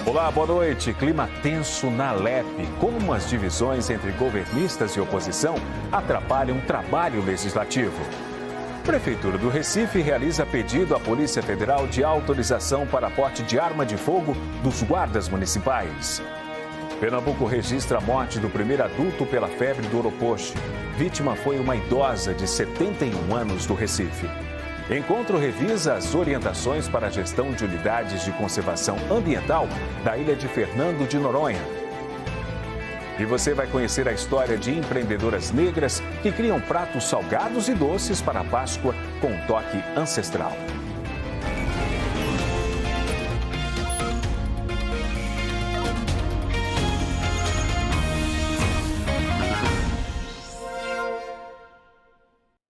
Olá, boa noite. Clima tenso na Alep. Como as divisões entre governistas e oposição atrapalham o trabalho legislativo. Prefeitura do Recife realiza pedido à Polícia Federal de autorização para porte de arma de fogo dos guardas municipais. Pernambuco registra a morte do primeiro adulto pela febre do Oropoche. Vítima foi uma idosa de 71 anos do Recife. Encontro revisa as orientações para a gestão de unidades de conservação ambiental da ilha de Fernando de Noronha. E você vai conhecer a história de empreendedoras negras que criam pratos salgados e doces para a Páscoa com um toque ancestral.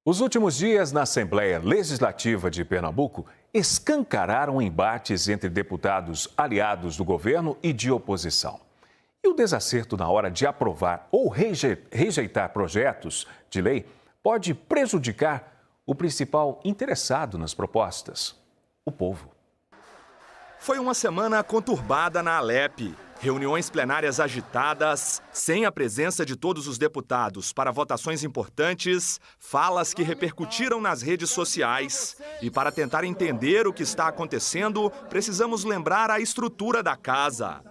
Os últimos dias na Assembleia Legislativa de Pernambuco escancararam embates entre deputados aliados do governo e de oposição. E o desacerto na hora de aprovar ou rejeitar projetos de lei pode prejudicar o principal interessado nas propostas: o povo. Foi uma semana conturbada na Alep. Reuniões plenárias agitadas, sem a presença de todos os deputados para votações importantes, falas que repercutiram nas redes sociais. E para tentar entender o que está acontecendo, precisamos lembrar a estrutura da casa.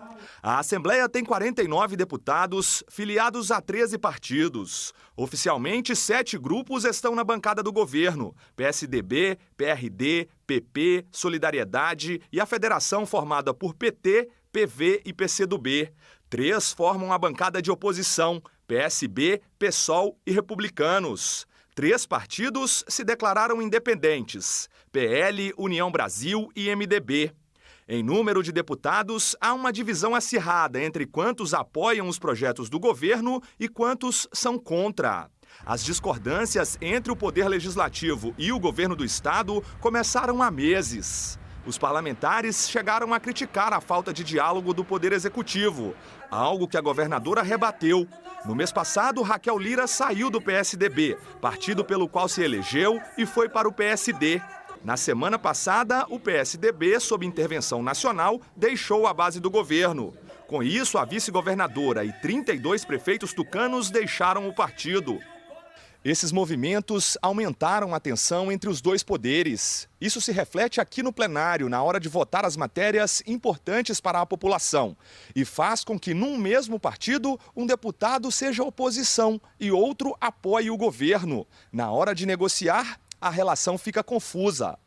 A Assembleia tem 49 deputados, filiados a 13 partidos. Oficialmente, 7 grupos estão na bancada do governo: PSDB, PRD, PP, Solidariedade e a federação formada por PT, PV e PCdoB. 3 formam a bancada de oposição: PSB, PSOL e Republicanos. 3 partidos se declararam independentes: PL, União Brasil e MDB. Em número de deputados, há uma divisão acirrada entre quantos apoiam os projetos do governo e quantos são contra. As discordâncias entre o Poder Legislativo e o governo do Estado começaram há meses. Os parlamentares chegaram a criticar a falta de diálogo do Poder Executivo, algo que a governadora rebateu. No mês passado, Raquel Lira saiu do PSDB, partido pelo qual se elegeu, e foi para o PSD. Na semana passada, o PSDB, sob intervenção nacional, deixou a base do governo. Com isso, a vice-governadora e 32 prefeitos tucanos deixaram o partido. Esses movimentos aumentaram a tensão entre os dois poderes. Isso se reflete aqui no plenário, na hora de votar as matérias importantes para a população. E faz com que, num mesmo partido, um deputado seja oposição e outro apoie o governo. Na hora de negociar, a relação fica confusa.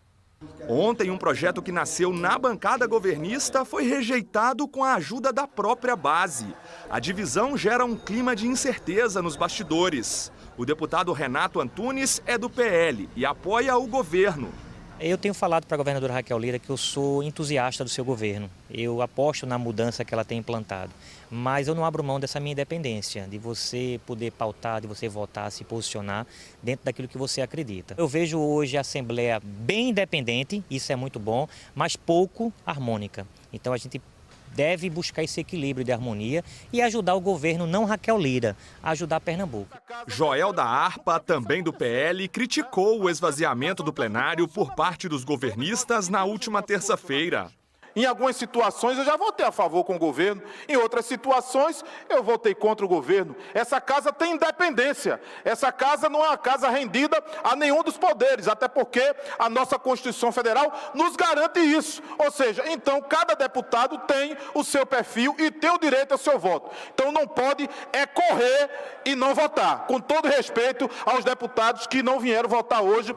Ontem, um projeto que nasceu na bancada governista foi rejeitado com a ajuda da própria base. A divisão gera um clima de incerteza nos bastidores. O deputado Renato Antunes é do PL e apoia o governo. Eu tenho falado para a governadora Raquel Lira que eu sou entusiasta do seu governo. Eu aposto na mudança que ela tem implantado. Mas eu não abro mão dessa minha independência, de você poder pautar, de você votar, se posicionar dentro daquilo que você acredita. Eu vejo hoje a Assembleia bem independente, isso é muito bom, mas pouco harmônica. Então a gente deve buscar esse equilíbrio de harmonia e ajudar o governo, não Raquel Lira, a ajudar Pernambuco. Joel da Harpa, também do PL, criticou o esvaziamento do plenário por parte dos governistas na última terça-feira. Em algumas situações eu já votei a favor com o governo, em outras situações eu votei contra o governo. Essa casa tem independência, essa casa não é uma casa rendida a nenhum dos poderes, até porque a nossa Constituição Federal nos garante isso. Ou seja, então cada deputado tem o seu perfil e tem o direito ao seu voto. Então não pode correr e não votar, com todo respeito aos deputados que não vieram votar hoje.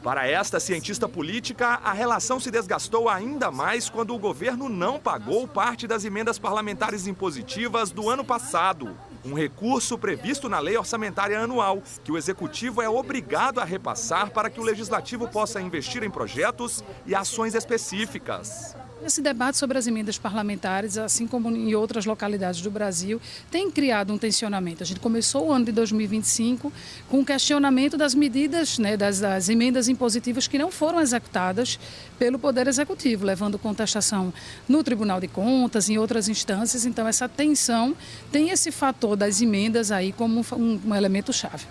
Para esta cientista política, a relação se desgastou ainda mais quando o governo não pagou parte das emendas parlamentares impositivas do ano passado. Um recurso previsto na Lei Orçamentária Anual, que o Executivo é obrigado a repassar para que o Legislativo possa investir em projetos e ações específicas. Esse debate sobre as emendas parlamentares, assim como em outras localidades do Brasil, tem criado um tensionamento. A gente começou o ano de 2025 com o questionamento das medidas, das emendas impositivas que não foram executadas pelo Poder Executivo, levando contestação no Tribunal de Contas, em outras instâncias. Então, essa tensão tem esse fator das emendas aí como um elemento-chave.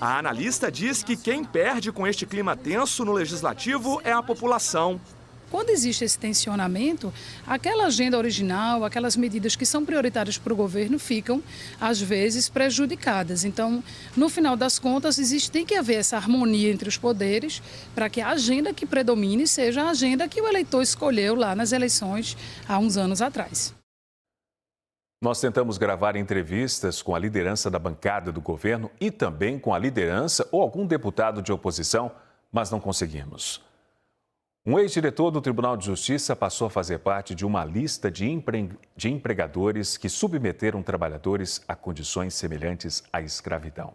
A analista diz que quem perde com este clima tenso no Legislativo é a população. quando existe esse tensionamento, aquela agenda original, aquelas medidas que são prioritárias para o governo ficam, às vezes, prejudicadas. Então, no final das contas, tem que haver essa harmonia entre os poderes para que a agenda que predomine seja a agenda que o eleitor escolheu lá nas eleições há uns anos atrás. Nós tentamos gravar entrevistas com a liderança da bancada do governo e também com a liderança ou algum deputado de oposição, mas não conseguimos. Um ex-diretor do Tribunal de Justiça passou a fazer parte de uma lista de empregadores que submeteram trabalhadores a condições semelhantes à escravidão.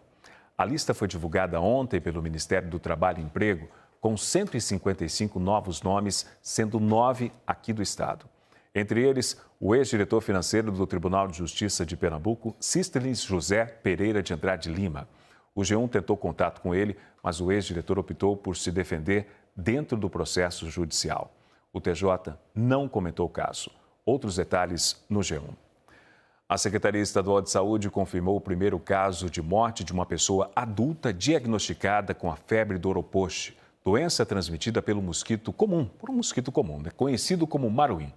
A lista foi divulgada ontem pelo Ministério do Trabalho e Emprego, com 155 novos nomes, sendo 9 aqui do estado. Entre eles, o ex-diretor financeiro do Tribunal de Justiça de Pernambuco, Cístenes José Pereira de Andrade Lima. O G1 tentou contato com ele, mas o ex-diretor optou por se defender dentro do processo judicial. O TJ não comentou o caso. Outros detalhes no G1. A Secretaria Estadual de Saúde confirmou o primeiro caso de morte de uma pessoa adulta diagnosticada com a febre do Oropoche, doença transmitida pelo mosquito comum, conhecido como maruim.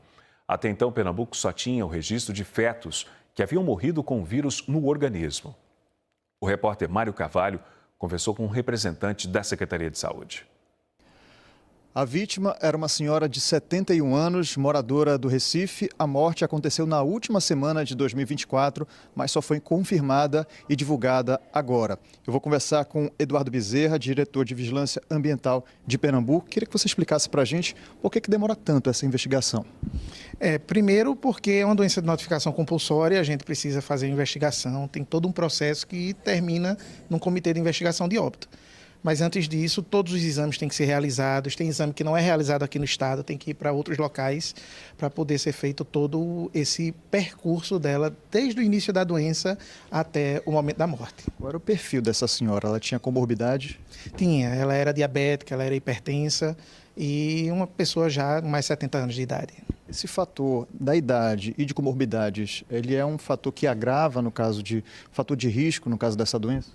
Até então, Pernambuco só tinha o registro de fetos que haviam morrido com o vírus no organismo. O repórter Mário Carvalho conversou com um representante da Secretaria de Saúde. A vítima era uma senhora de 71 anos, moradora do Recife. A morte aconteceu na última semana de 2024, mas só foi confirmada e divulgada agora. Eu vou conversar com Eduardo Bezerra, diretor de Vigilância Ambiental de Pernambuco. Queria que você explicasse para a gente por que demora tanto essa investigação. Primeiro porque é uma doença de notificação compulsória, a gente precisa fazer a investigação, tem todo um processo que termina num comitê de investigação de óbito. Mas antes disso, todos os exames têm que ser realizados. Tem exame que não é realizado aqui no estado, tem que ir para outros locais para poder ser feito todo esse percurso dela, desde o início da doença até o momento da morte. Qual era o perfil dessa senhora? Ela tinha comorbidade? Tinha, ela era diabética, ela era hipertensa e uma pessoa já com mais de 70 anos de idade. Esse fator da idade e de comorbidades, ele é um fator que agrava, fator de risco no caso dessa doença?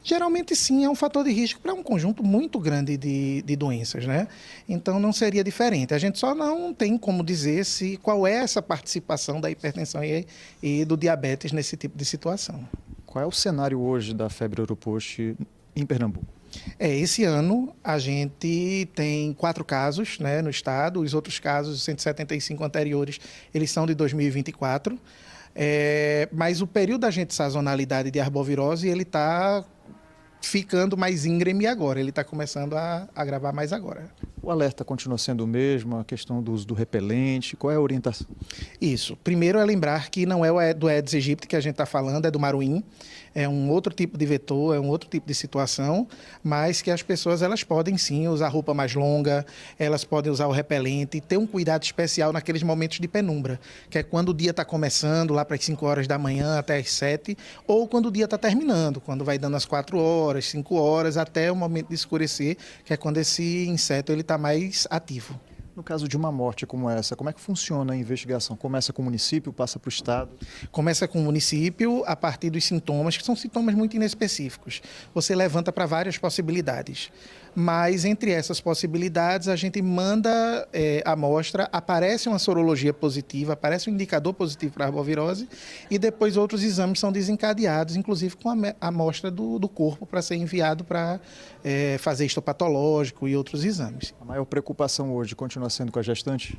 Geralmente sim, é um fator de risco para um conjunto muito grande de doenças, né? Então não seria diferente. A gente só não tem como dizer qual é essa participação da hipertensão e do diabetes nesse tipo de situação. Qual é o cenário hoje da febre Oropoche em Pernambuco? Esse ano a gente tem 4 casos, né, no estado. Os outros casos, os 175 anteriores, eles são de 2024. Mas o período da sazonalidade de arbovirose, ele está ficando mais íngreme agora, ele está começando a agravar mais agora. O alerta continua sendo o mesmo, a questão do uso do repelente, qual é a orientação? Isso, primeiro é lembrar que não é do Aedes aegypti que a gente está falando, é do maruim, é um outro tipo de vetor, é um outro tipo de situação, mas que as pessoas elas podem sim usar roupa mais longa, elas podem usar o repelente e ter um cuidado especial naqueles momentos de penumbra, que é quando o dia está começando, lá para as 5 horas da manhã até as 7, ou quando o dia está terminando, quando vai dando as 4 horas, 5 horas, até o momento de escurecer, que é quando esse inseto ele está mais ativo. No caso de uma morte como essa, como é que funciona a investigação? Começa com o município, passa para o estado? Começa com o município a partir dos sintomas, que são sintomas muito inespecíficos. Você levanta para várias possibilidades. Mas entre essas possibilidades, a gente manda a amostra, aparece uma sorologia positiva, aparece um indicador positivo para a arbovirose e depois outros exames são desencadeados, inclusive com a amostra do corpo para ser enviado para fazer histopatológico e outros exames. A maior preocupação hoje continua sendo com a gestante?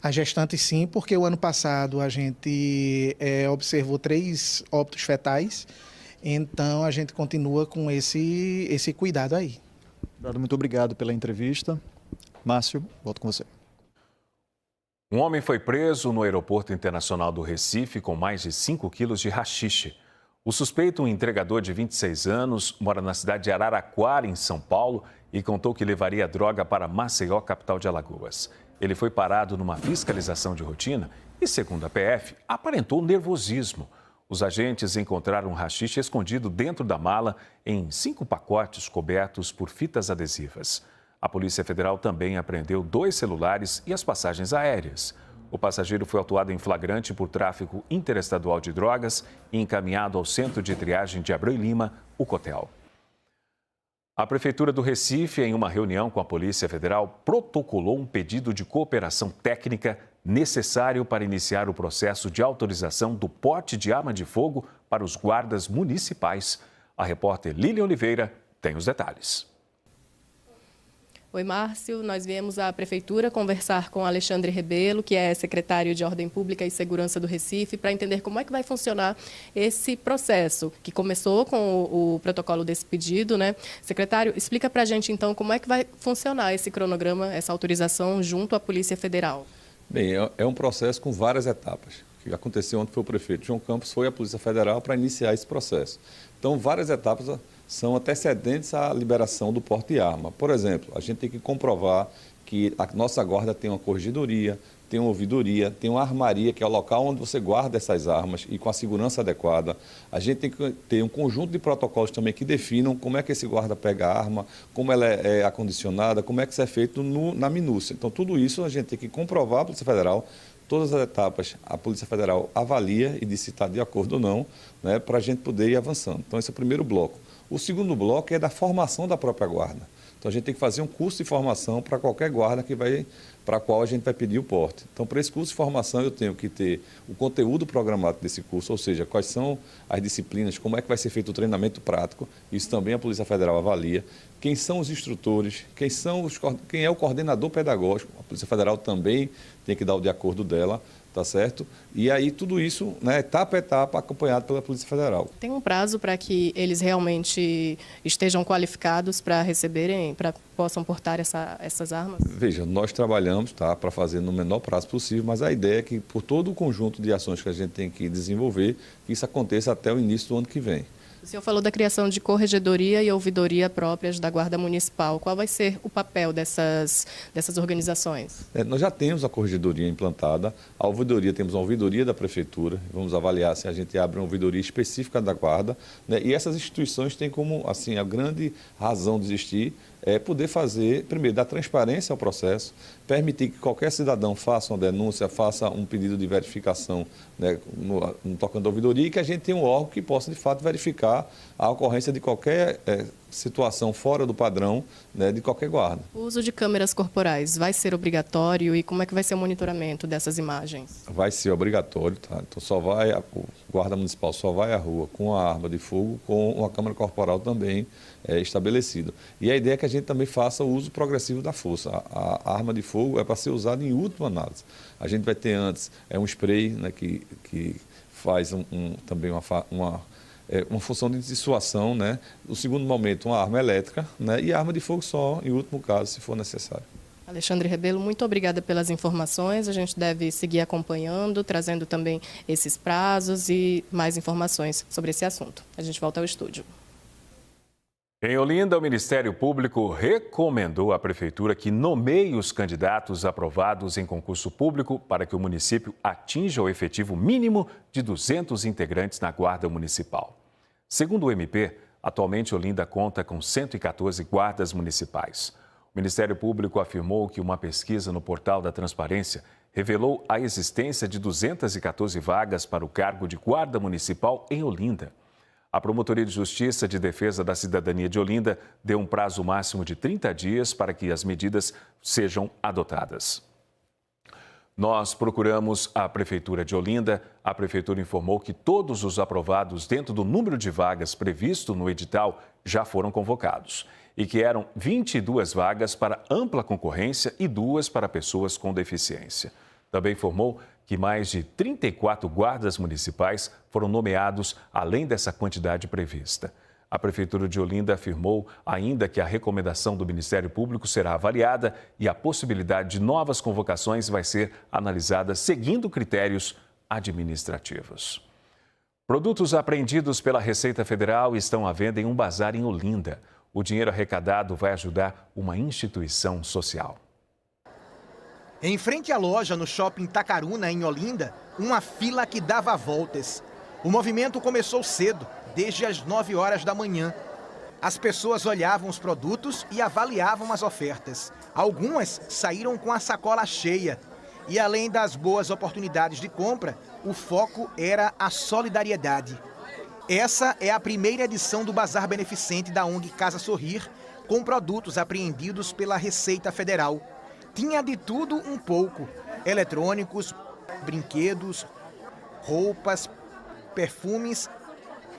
A gestante sim, porque o ano passado a gente observou 3 óbitos fetais, então a gente continua com esse cuidado aí. Muito obrigado pela entrevista. Márcio, volto com você. Um homem foi preso no aeroporto internacional do Recife com mais de 5 quilos de haxixe. O suspeito, um entregador de 26 anos, mora na cidade de Araraquara, em São Paulo, e contou que levaria a droga para Maceió, capital de Alagoas. Ele foi parado numa fiscalização de rotina e, segundo a PF, aparentou nervosismo. Os agentes encontraram um haxixe escondido dentro da mala em 5 pacotes cobertos por fitas adesivas. A Polícia Federal também apreendeu 2 celulares e as passagens aéreas. O passageiro foi autuado em flagrante por tráfico interestadual de drogas e encaminhado ao Centro de Triagem de Abreu e Lima, o COTEL. A Prefeitura do Recife, em uma reunião com a Polícia Federal, protocolou um pedido de cooperação técnica necessário para iniciar o processo de autorização do porte de arma de fogo para os guardas municipais. A repórter Lília Oliveira tem os detalhes. Oi, Márcio. Nós viemos à Prefeitura conversar com Alexandre Rebelo, que é secretário de Ordem Pública e Segurança do Recife, para entender como é que vai funcionar esse processo, que começou com o protocolo desse pedido, né? Secretário, explica para a gente, então, como é que vai funcionar esse cronograma, essa autorização junto à Polícia Federal. Bem, é um processo com várias etapas. O que aconteceu ontem foi o prefeito João Campos, foi à Polícia Federal para iniciar esse processo. Então, várias etapas são antecedentes à liberação do porte de arma. Por exemplo, a gente tem que comprovar que a nossa guarda tem uma corregedoria, tem uma ouvidoria, tem uma armaria, que é o local onde você guarda essas armas e com a segurança adequada. A gente tem que ter um conjunto de protocolos também que definam como é que esse guarda pega a arma, como ela é acondicionada, como é que isso é feito na minúcia. Então, tudo isso a gente tem que comprovar à Polícia Federal. Todas as etapas a Polícia Federal avalia e diz se está de acordo ou não, né, para a gente poder ir avançando. Então, esse é o primeiro bloco. O segundo bloco é da formação da própria guarda. Então, a gente tem que fazer um curso de formação para qualquer guarda para a qual a gente vai pedir o porte. Então, para esse curso de formação, eu tenho que ter o conteúdo programado desse curso, ou seja, quais são as disciplinas, como é que vai ser feito o treinamento prático, isso também a Polícia Federal avalia. Quem são os instrutores, quem é o coordenador pedagógico, a Polícia Federal também tem que dar o de acordo dela, tá certo? E aí tudo isso, né, etapa a etapa, acompanhado pela Polícia Federal. Tem um prazo para que eles realmente estejam qualificados para receberem, para possam portar essas armas? Veja, nós trabalhamos, tá, para fazer no menor prazo possível, mas a ideia é que por todo o conjunto de ações que a gente tem que desenvolver, que isso aconteça até o início do ano que vem. O senhor falou da criação de corregedoria e ouvidoria próprias da Guarda Municipal. Qual vai ser o papel dessas organizações? Nós já temos a corregedoria implantada, a ouvidoria, temos uma ouvidoria da Prefeitura, vamos avaliar se a gente abre uma ouvidoria específica da Guarda, né? E essas instituições têm como, assim, a grande razão de existir é poder fazer, primeiro, dar transparência ao processo, permitir que qualquer cidadão faça uma denúncia, faça um pedido de verificação, né, no tocante da ouvidoria, e que a gente tenha um órgão que possa, de fato, verificar a ocorrência de qualquer situação fora do padrão, né, de qualquer guarda. O uso de câmeras corporais vai ser obrigatório e como é que vai ser o monitoramento dessas imagens? Vai ser obrigatório, tá? Então o guarda municipal só vai à rua com a arma de fogo, com uma câmera corporal também estabelecida. E a ideia é que a gente também faça o uso progressivo da força. A arma de fogo é para ser usada em última análise. A gente vai ter antes um spray, né, que faz também uma função de dissuasão, né? No segundo momento, uma arma elétrica, né? E a arma de fogo só, em último caso, se for necessário. Alexandre Rebelo, muito obrigada pelas informações. A gente deve seguir acompanhando, trazendo também esses prazos e mais informações sobre esse assunto. A gente volta ao estúdio. Em Olinda, o Ministério Público recomendou à Prefeitura que nomeie os candidatos aprovados em concurso público para que o município atinja o efetivo mínimo de 200 integrantes na Guarda Municipal. Segundo o MP, atualmente Olinda conta com 114 guardas municipais. O Ministério Público afirmou que uma pesquisa no Portal da Transparência revelou a existência de 214 vagas para o cargo de guarda municipal em Olinda. A Promotoria de Justiça de Defesa da Cidadania de Olinda deu um prazo máximo de 30 dias para que as medidas sejam adotadas. Nós procuramos a Prefeitura de Olinda. A Prefeitura informou que todos os aprovados dentro do número de vagas previsto no edital já foram convocados e que eram 22 vagas para ampla concorrência e 2 para pessoas com deficiência. Também informou que mais de 34 guardas municipais foram nomeados além dessa quantidade prevista. A Prefeitura de Olinda afirmou ainda que a recomendação do Ministério Público será avaliada e a possibilidade de novas convocações vai ser analisada seguindo critérios administrativos. Produtos apreendidos pela Receita Federal estão à venda em um bazar em Olinda. O dinheiro arrecadado vai ajudar uma instituição social. Em frente à loja no Shopping Tacaruna, em Olinda, uma fila que dava voltas. O movimento começou cedo, desde as 9 horas da manhã. As pessoas olhavam os produtos e avaliavam as ofertas. Algumas saíram com a sacola cheia. E além das boas oportunidades de compra, o foco era a solidariedade. Essa é a primeira edição do Bazar Beneficente da ONG Casa Sorrir, com produtos apreendidos pela Receita Federal. Tinha de tudo um pouco: eletrônicos, brinquedos, roupas, perfumes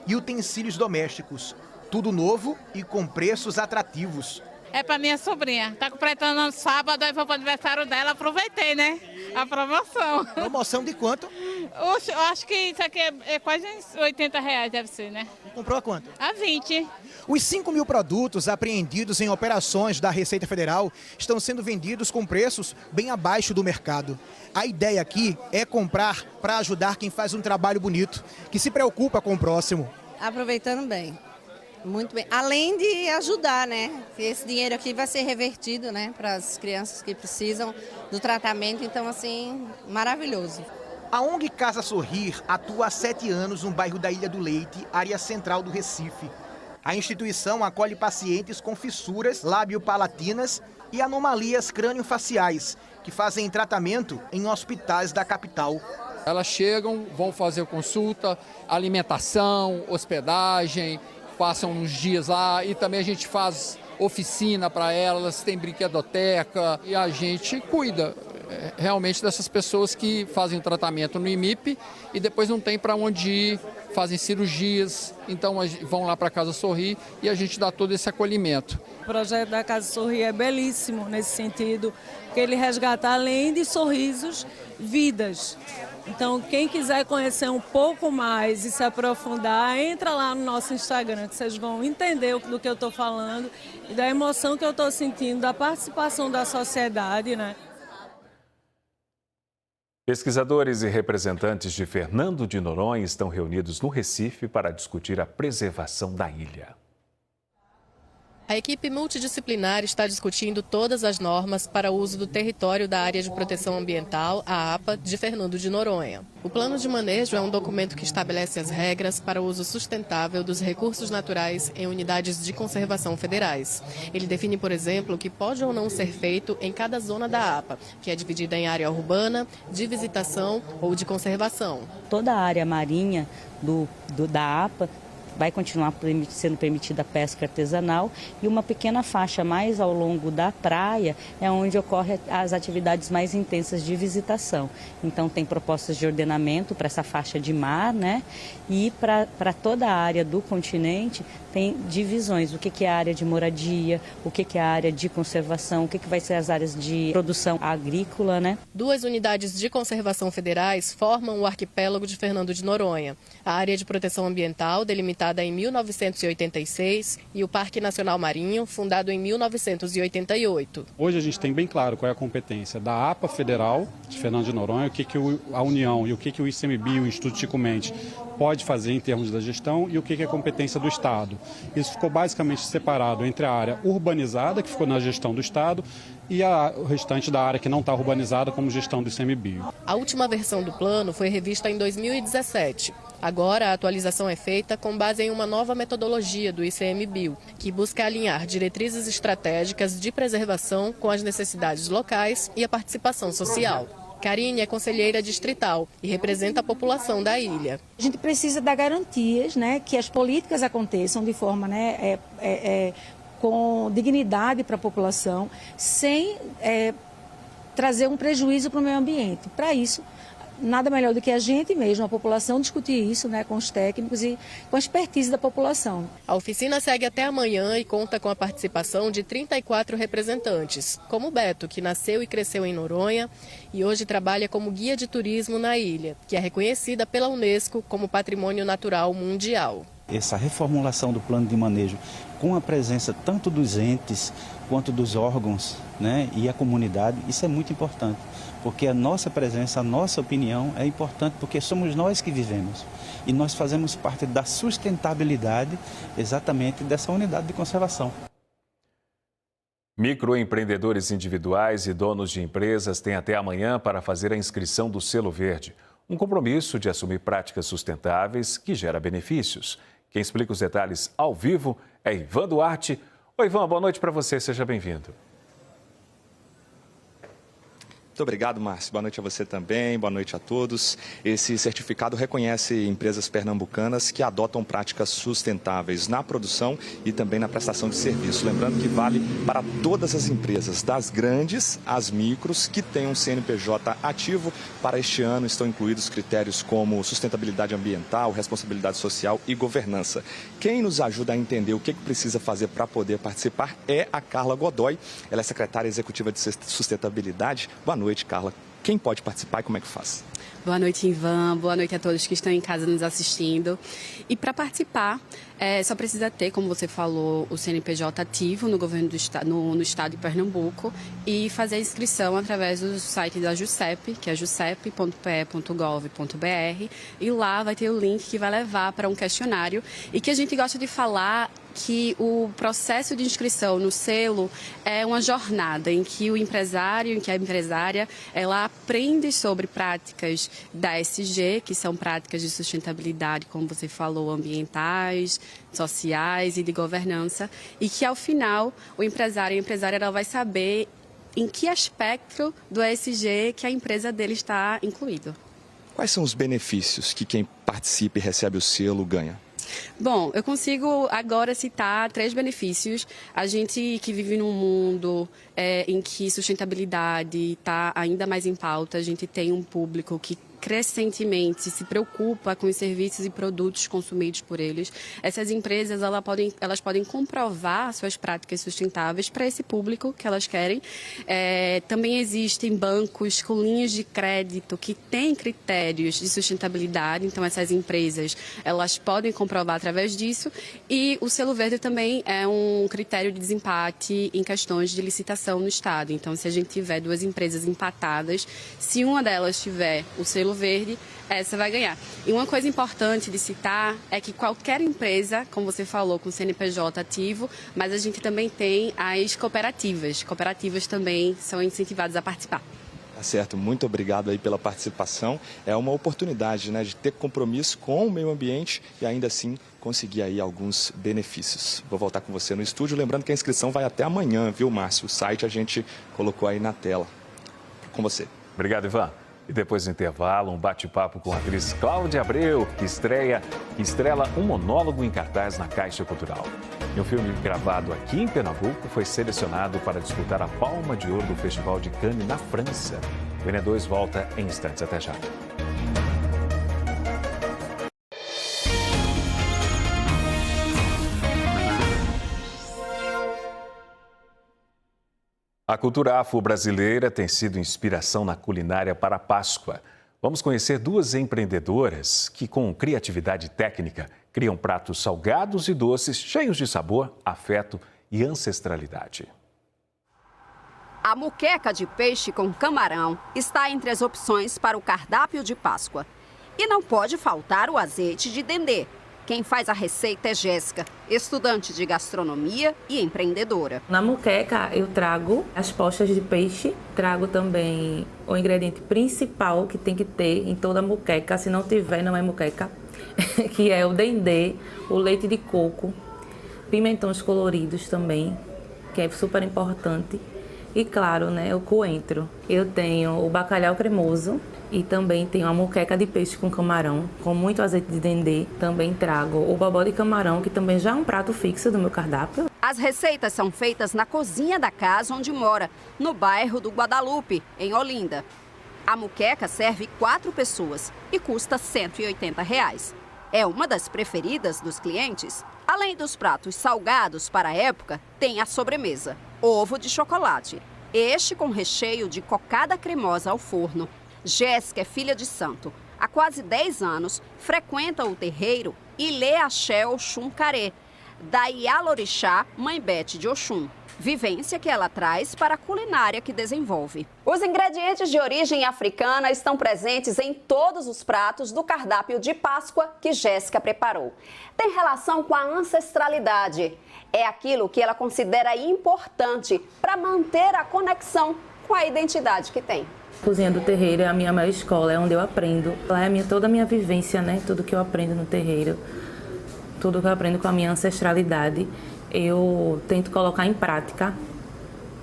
e utensílios domésticos. Tudo novo e com preços atrativos. É para minha sobrinha. Tá completando sábado, aí foi pro aniversário dela, aproveitei, né? A promoção. Promoção de quanto? Eu acho que isso aqui é quase uns R$80, deve ser, né? Comprou a quanto? A 20. Os 5.000 produtos apreendidos em operações da Receita Federal estão sendo vendidos com preços bem abaixo do mercado. A ideia aqui é comprar para ajudar quem faz um trabalho bonito, que se preocupa com o próximo. Aproveitando bem. Muito bem. Além de ajudar, né? Esse dinheiro aqui vai ser revertido, né? Para as crianças que precisam do tratamento. Então, assim, maravilhoso. A ONG Casa Sorrir atua há 7 anos no bairro da Ilha do Leite, área central do Recife. A instituição acolhe pacientes com fissuras lábio-palatinas e anomalias crânio-faciais, que fazem tratamento em hospitais da capital. Elas chegam, vão fazer consulta, alimentação, hospedagem, passam uns dias lá e também a gente faz oficina para elas, tem brinquedoteca e a gente cuida realmente dessas pessoas que fazem o tratamento no IMIP e depois não tem para onde ir, fazem cirurgias, então vão lá para a Casa Sorrir e a gente dá todo esse acolhimento. O projeto da Casa Sorrir é belíssimo nesse sentido, porque ele resgata, além de sorrisos, vidas. Então, quem quiser conhecer um pouco mais e se aprofundar, entra lá no nosso Instagram, que vocês vão entender do que eu estou falando e da emoção que eu estou sentindo, da participação da sociedade, né? Pesquisadores e representantes de Fernando de Noronha estão reunidos no Recife para discutir a preservação da ilha. A equipe multidisciplinar está discutindo todas as normas para o uso do território da Área de Proteção Ambiental, a APA, de Fernando de Noronha. O plano de manejo é um documento que estabelece as regras para o uso sustentável dos recursos naturais em unidades de conservação federais. Ele define, por exemplo, o que pode ou não ser feito em cada zona da APA, que é dividida em área urbana, de visitação ou de conservação. Toda a área marinha da APA vai continuar sendo permitida a pesca artesanal e uma pequena faixa mais ao longo da praia é onde ocorrem as atividades mais intensas de visitação. Então tem propostas de ordenamento para essa faixa de mar, né? E para toda a área do continente tem divisões, o que é a área de moradia, o que é a área de conservação, o que vai ser as áreas de produção agrícola, né? 2 unidades de conservação federais formam o arquipélago de Fernando de Noronha. A área de proteção ambiental, delimitada em 1986, e o Parque Nacional Marinho, fundado em 1988. Hoje a gente tem bem claro qual é a competência da APA Federal de Fernando de Noronha, o que a União e o que o ICMBio, o Instituto Chico Mendes, pode fazer em termos da gestão e o que é competência do Estado. Isso ficou basicamente separado entre a área urbanizada, que ficou na gestão do Estado, e o restante da área que não está urbanizada como gestão do ICMBio. A última versão do plano foi revista em 2017. Agora, a atualização é feita com base em uma nova metodologia do ICMBio, que busca alinhar diretrizes estratégicas de preservação com as necessidades locais e a participação social. Karine é conselheira distrital e representa a população da ilha. A gente precisa dar garantias, né, que as políticas aconteçam de forma, né, com dignidade para a população, sem trazer um prejuízo para o meio ambiente. Para isso, nada melhor do que a gente mesmo, a população, discutir isso, né, com os técnicos e com a expertise da população. A oficina segue até amanhã e conta com a participação de 34 representantes, como o Beto, que nasceu e cresceu em Noronha e hoje trabalha como guia de turismo na ilha, que é reconhecida pela Unesco como Patrimônio Natural Mundial. Essa reformulação do plano de manejo, com a presença tanto dos entes quanto dos órgãos, né, e a comunidade, isso é muito importante. Porque a nossa presença, a nossa opinião é importante porque somos nós que vivemos. E nós fazemos parte da sustentabilidade exatamente dessa unidade de conservação. Microempreendedores individuais e donos de empresas têm até amanhã para fazer a inscrição do Selo Verde. Um compromisso de assumir práticas sustentáveis que gera benefícios. Quem explica os detalhes ao vivo é Ivan Duarte. Oi, Ivan, boa noite para você, seja bem-vindo. Muito obrigado, Márcio. Boa noite a você também, boa noite a todos. Esse certificado reconhece empresas pernambucanas que adotam práticas sustentáveis na produção e também na prestação de serviço. Lembrando que vale para todas as empresas, das grandes às micros, que têm um CNPJ ativo. Para este ano estão incluídos critérios como sustentabilidade ambiental, responsabilidade social e governança. Quem nos ajuda a entender o que precisa fazer para poder participar é a Carla Godoy. Ela é secretária executiva de sustentabilidade. Boa noite, Carla. Quem pode participar e como é que faz? Boa noite, Ivan. Boa noite a todos que estão em casa nos assistindo. E para participar, só precisa ter, como você falou, o CNPJ ativo no governo do no estado de Pernambuco e fazer a inscrição através do site da JUSEP, que é jusep.pe.gov.br, e lá vai ter o link que vai levar para um questionário e que a gente gosta de falar que o processo de inscrição no selo é uma jornada em que o empresário, em que a empresária, ela aprende sobre práticas da ESG, que são práticas de sustentabilidade, como você falou, ambientais, sociais e de governança, e que ao final o empresário e a empresária ela vai saber em que aspecto do ESG que a empresa dele está incluído. Quais são os benefícios que quem participa e recebe o selo ganha? Bom, eu consigo agora citar 3 benefícios. A gente que vive num mundo em que sustentabilidade está ainda mais em pauta, a gente tem um público que crescentemente se preocupa com os serviços e produtos consumidos por eles. Essas empresas elas podem comprovar suas práticas sustentáveis para esse público que elas querem. Também existem bancos com linhas de crédito que têm critérios de sustentabilidade, então essas empresas elas podem comprovar através disso. E o selo verde também é um critério de desempate em questões de licitação no estado. Então, se a gente tiver 2 empresas empatadas, se uma delas tiver o selo verde, essa vai ganhar. E uma coisa importante de citar é que qualquer empresa, como você falou, com CNPJ ativo, mas a gente também tem as cooperativas. Cooperativas também são incentivadas a participar. Tá certo, muito obrigado aí pela participação. É uma oportunidade, né, de ter compromisso com o meio ambiente e ainda assim conseguir aí alguns benefícios. Vou voltar com você no estúdio, lembrando que a inscrição vai até amanhã, viu, Márcio? O site a gente colocou aí na tela. Com você. Obrigado, Ivan. E depois do intervalo, um bate-papo com a atriz Cláudia Abreu, que estrela um monólogo em cartaz na Caixa Cultural. E um filme gravado aqui em Pernambuco foi selecionado para disputar a Palma de Ouro do Festival de Cannes na França. O N2 volta em instantes. Até já. A cultura afro-brasileira tem sido inspiração na culinária para a Páscoa. Vamos conhecer 2 empreendedoras que, com criatividade técnica, criam pratos salgados e doces cheios de sabor, afeto e ancestralidade. A moqueca de peixe com camarão está entre as opções para o cardápio de Páscoa. E não pode faltar o azeite de dendê. Quem faz a receita é Jéssica, estudante de gastronomia e empreendedora. Na moqueca eu trago as postas de peixe, trago também o ingrediente principal que tem que ter em toda moqueca, se não tiver não é moqueca, que é o dendê, o leite de coco, pimentões coloridos também, que é super importante, e claro, né, o coentro. Eu tenho o bacalhau cremoso, e também tenho a moqueca de peixe com camarão, com muito azeite de dendê. Também trago o bobó de camarão, que também já é um prato fixo do meu cardápio. As receitas são feitas na cozinha da casa onde mora, no bairro do Guadalupe, em Olinda. A moqueca serve 4 pessoas e custa R$ 180. É uma das preferidas dos clientes. Além dos pratos salgados para a época, tem a sobremesa, ovo de chocolate. Este com recheio de cocada cremosa ao forno. Jéssica é filha de santo. Há quase 10 anos, frequenta o terreiro e lê axé Oxum Carê, da Ialorixá Mãe Bete de Oxum. Vivência que ela traz para a culinária que desenvolve. Os ingredientes de origem africana estão presentes em todos os pratos do cardápio de Páscoa que Jéssica preparou. Tem relação com a ancestralidade. É aquilo que ela considera importante para manter a conexão com a identidade que tem. A cozinha do terreiro é a minha maior escola, é onde eu aprendo. Lá é toda a minha vivência, né? Tudo que eu aprendo no terreiro, tudo que eu aprendo com a minha ancestralidade, eu tento colocar em prática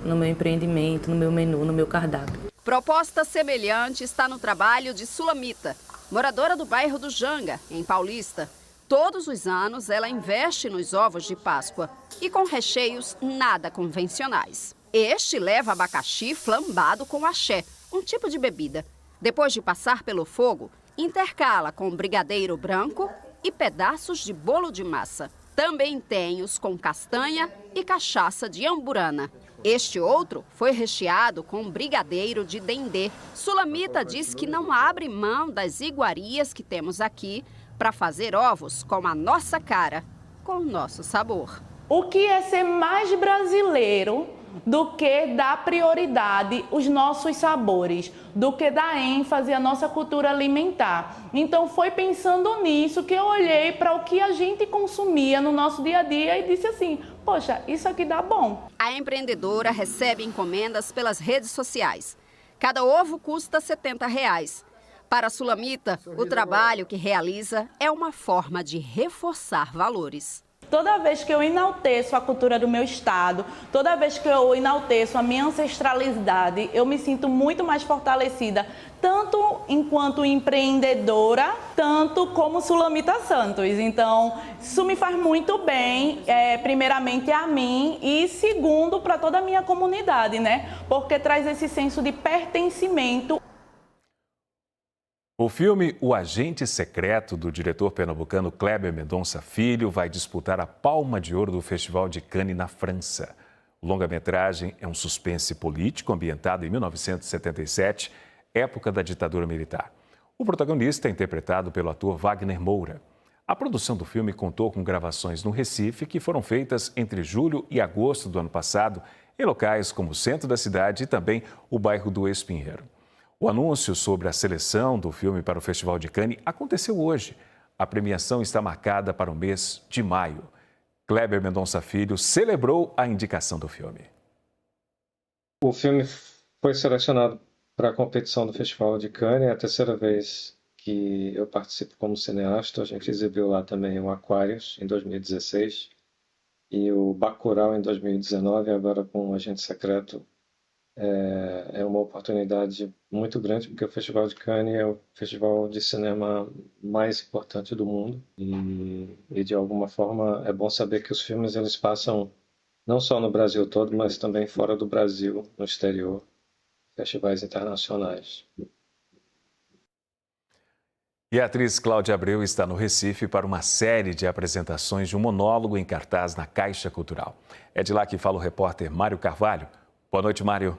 no meu empreendimento, no meu menu, no meu cardápio. Proposta semelhante está no trabalho de Sulamita, moradora do bairro do Janga, em Paulista. Todos os anos ela investe nos ovos de Páscoa e com recheios nada convencionais. Este leva abacaxi flambado com axé, um tipo de bebida. Depois de passar pelo fogo, intercala com brigadeiro branco e pedaços de bolo de massa. Também tem os com castanha e cachaça de amburana. Este outro foi recheado com brigadeiro de dendê. Sulamita diz que não abre mão das iguarias que temos aqui para fazer ovos com a nossa cara, com o nosso sabor. O que é ser mais brasileiro do que dar prioridade aos nossos sabores, do que dar ênfase à nossa cultura alimentar. Então foi pensando nisso que eu olhei para o que a gente consumia no nosso dia a dia e disse assim, poxa, isso aqui dá bom. A empreendedora recebe encomendas pelas redes sociais. Cada ovo custa R$ 70. Para a Sulamita, o trabalho que realiza é uma forma de reforçar valores. Toda vez que eu enalteço a cultura do meu estado, toda vez que eu enalteço a minha ancestralidade, eu me sinto muito mais fortalecida, tanto enquanto empreendedora, tanto como Sulamita Santos. Então, isso me faz muito bem, primeiramente a mim e segundo para toda a minha comunidade, né? Porque traz esse senso de pertencimento. O filme O Agente Secreto, do diretor pernambucano Kleber Mendonça Filho, vai disputar a Palma de Ouro do Festival de Cannes, na França. O longa-metragem é um suspense político ambientado em 1977, época da ditadura militar. O protagonista é interpretado pelo ator Wagner Moura. A produção do filme contou com gravações no Recife que foram feitas entre julho e agosto do ano passado, em locais como o centro da cidade e também o bairro do Espinheiro. O anúncio sobre a seleção do filme para o Festival de Cannes aconteceu hoje. A premiação está marcada para o mês de maio. Kleber Mendonça Filho celebrou a indicação do filme. O filme foi selecionado para a competição do Festival de Cannes. É a terceira vez que eu participo como cineasta. A gente exibiu lá também o Aquarius, em 2016, e o Bacurau, em 2019, agora com o Agente Secreto. É uma oportunidade muito grande, porque o Festival de Cannes é o festival de cinema mais importante do mundo e de alguma forma é bom saber que os filmes eles passam não só no Brasil todo, mas também fora do Brasil, no exterior, festivais internacionais. E a atriz Cláudia Abreu está no Recife para uma série de apresentações de um monólogo em cartaz na Caixa Cultural. É de lá que fala o repórter Mário Carvalho. Boa noite, Mário.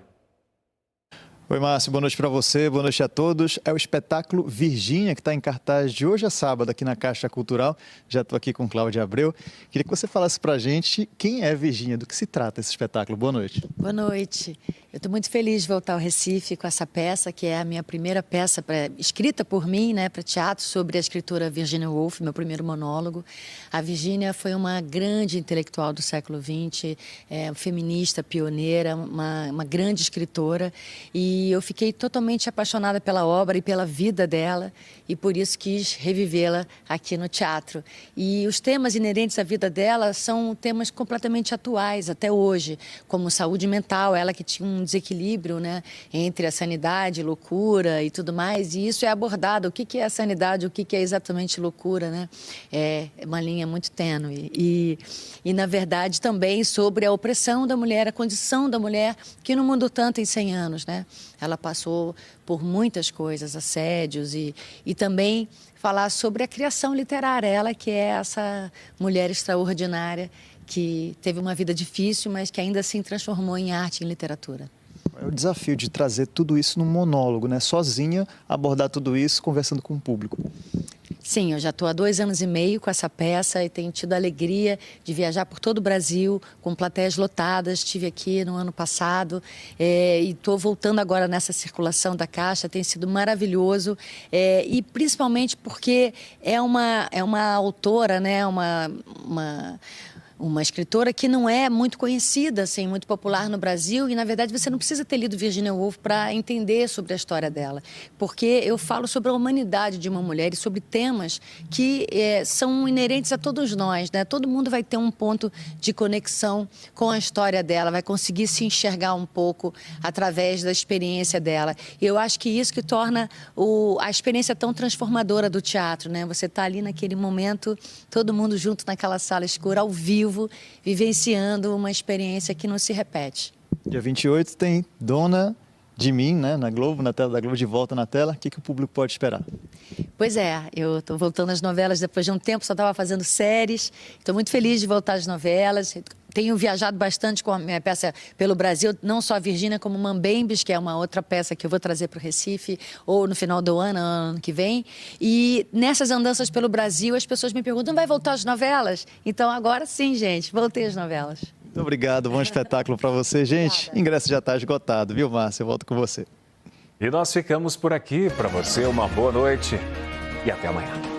Oi, Márcio, boa noite para você, boa noite a todos. É o espetáculo Virgínia, que está em cartaz de hoje a sábado aqui na Caixa Cultural. Já estou aqui com Cláudia Abreu. Queria que você falasse para a gente quem é Virgínia, do que se trata esse espetáculo. Boa noite. Boa noite. Eu estou muito feliz de voltar ao Recife com essa peça, que é a minha primeira peça escrita por mim, né, para teatro, sobre a escritora Virginia Woolf, meu primeiro monólogo. A Virginia foi uma grande intelectual do século XX, feminista, pioneira, uma grande escritora, e eu fiquei totalmente apaixonada pela obra e pela vida dela, e por isso quis revivê-la aqui no teatro. E os temas inerentes à vida dela são temas completamente atuais até hoje, como saúde mental, ela que tinha um desequilíbrio, né, entre a sanidade, loucura e tudo mais, e isso é abordado, o que é a sanidade, o que é exatamente loucura, né? É uma linha muito tênue e na verdade também sobre a opressão da mulher, a condição da mulher, que não mudou tanto em 100 anos, né? Ela passou por muitas coisas, assédios e também falar sobre a criação literária, ela que é essa mulher extraordinária que teve uma vida difícil, mas que ainda assim transformou em arte, em literatura. É o desafio de trazer tudo isso num monólogo, né? Sozinha, abordar tudo isso conversando com o público. Sim, eu já estou há 2 anos e meio com essa peça e tenho tido a alegria de viajar por todo o Brasil com plateias lotadas. Estive aqui no ano passado e estou voltando agora nessa circulação da Caixa. Tem sido maravilhoso e principalmente porque é uma autora, né? uma escritora que não é muito conhecida, assim, muito popular no Brasil, e na verdade você não precisa ter lido Virginia Woolf para entender sobre a história dela, porque eu falo sobre a humanidade de uma mulher e sobre temas que são inerentes a todos nós, né? Todo mundo vai ter um ponto de conexão com a história dela, vai conseguir se enxergar um pouco através da experiência dela. E eu acho que isso que torna a experiência tão transformadora do teatro, né? Você está ali naquele momento, todo mundo junto naquela sala escura, ao vivo, vivenciando uma experiência que não se repete. Dia 28 tem Dona de Mim, né, na Globo, na tela da Globo, de volta na tela. O que o público pode esperar? Pois é, eu estou voltando às novelas depois de um tempo, só estava fazendo séries. Estou muito feliz de voltar às novelas. Tenho viajado bastante com a minha peça pelo Brasil, não só a Virgínia, como Mambembes, que é uma outra peça que eu vou trazer para o Recife, ou no final do ano que vem. E nessas andanças pelo Brasil, as pessoas me perguntam, vai voltar às novelas? Então agora sim, gente, voltei às novelas. Muito obrigado, bom espetáculo para você, gente. Obrigada. Ingresso já está esgotado, viu, Márcia? Eu volto com você. E nós ficamos por aqui. Para você, uma boa noite e até amanhã.